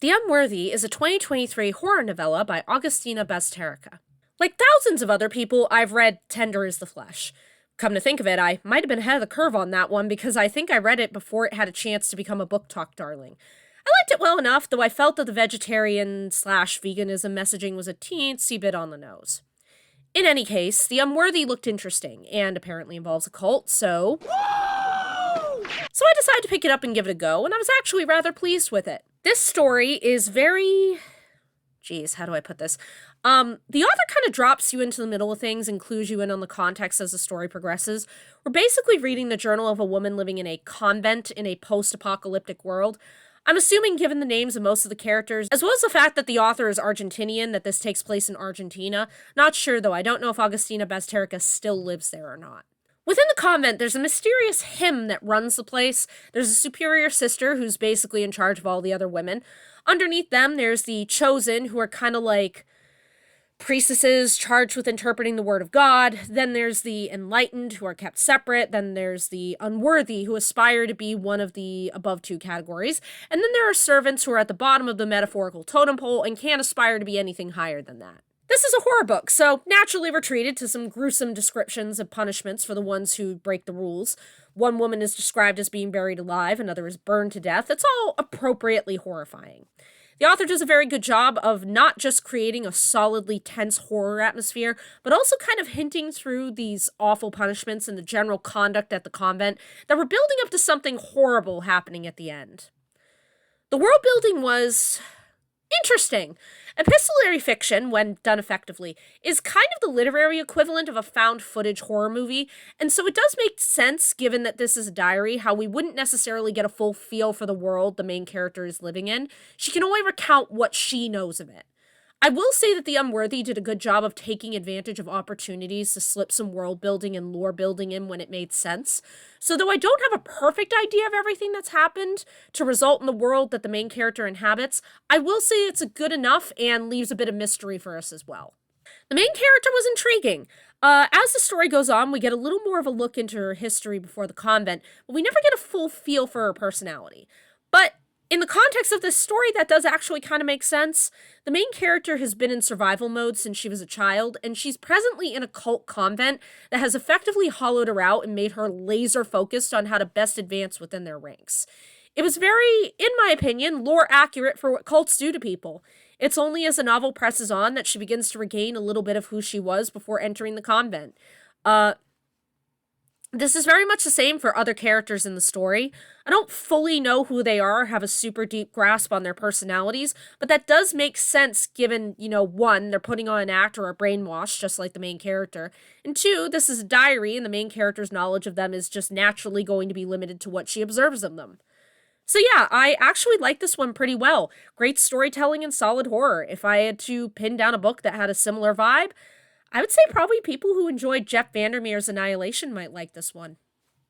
The Unworthy is a 2023 horror novella by Agustina Bazterrica. Like thousands of other people, I've read Tender is the Flesh. Come to think of it, I might have been ahead of the curve on that one because I think I read it before it had a chance to become a book talk darling. I liked it well enough, though I felt that the vegetarian/veganism messaging was a teensy bit on the nose. In any case, The Unworthy looked interesting, and apparently involves a cult, so I decided to pick it up and give it a go, and I was actually rather pleased with it. This story is very... how do I put this? The author kind of drops you into the middle of things and clues you in on the context as the story progresses. We're basically reading the journal of a woman living in a convent in a post-apocalyptic world. I'm assuming, given the names of most of the characters, as well as the fact that the author is Argentinian, that this takes place in Argentina. Not sure, though. I don't know if Agustina Bazterrica still lives there or not. Within the convent, there's a mysterious hymn that runs the place. There's a superior sister who's basically in charge of all the other women. Underneath them, there's the chosen, who are kind of like priestesses charged with interpreting the word of God. Then there's the enlightened, who are kept separate. Then there's the unworthy, who aspire to be one of the above two categories. And then there are servants who are at the bottom of the metaphorical totem pole and can't aspire to be anything higher than that. This is a horror book, so naturally we're treated to some gruesome descriptions of punishments for the ones who break the rules. One woman is described as being buried alive, another is burned to death. It's all appropriately horrifying. The author does a very good job of not just creating a solidly tense horror atmosphere, but also kind of hinting through these awful punishments and the general conduct at the convent that we're building up to something horrible happening at the end. The world building was interesting. Epistolary fiction, when done effectively, is kind of the literary equivalent of a found footage horror movie, and so it does make sense, given that this is a diary, how we wouldn't necessarily get a full feel for the world the main character is living in. She can only recount what she knows of it. I will say that The Unworthy did a good job of taking advantage of opportunities to slip some world building and lore building in when it made sense. So though I don't have a perfect idea of everything that's happened to result in the world that the main character inhabits, I will say it's good enough and leaves a bit of mystery for us as well. The main character was intriguing. As the story goes on, we get a little more of a look into her history before the convent, but we never get a full feel for her personality. But in the context of this story, that does actually kind of make sense. The main character has been in survival mode since she was a child, and she's presently in a cult convent that has effectively hollowed her out and made her laser focused on how to best advance within their ranks. It was very, in my opinion, lore accurate for what cults do to people. It's only as the novel presses on that she begins to regain a little bit of who she was before entering the convent. This is very much the same for other characters in the story. I don't fully know who they are, have a super deep grasp on their personalities, but that does make sense given, one, they're putting on an act or a brainwash, just like the main character, and two, this is a diary and the main character's knowledge of them is just naturally going to be limited to what she observes of them. So yeah, I actually like this one pretty well. Great storytelling and solid horror. If I had to pin down a book that had a similar vibe, I would say probably people who enjoyed Jeff Vandermeer's Annihilation might like this one.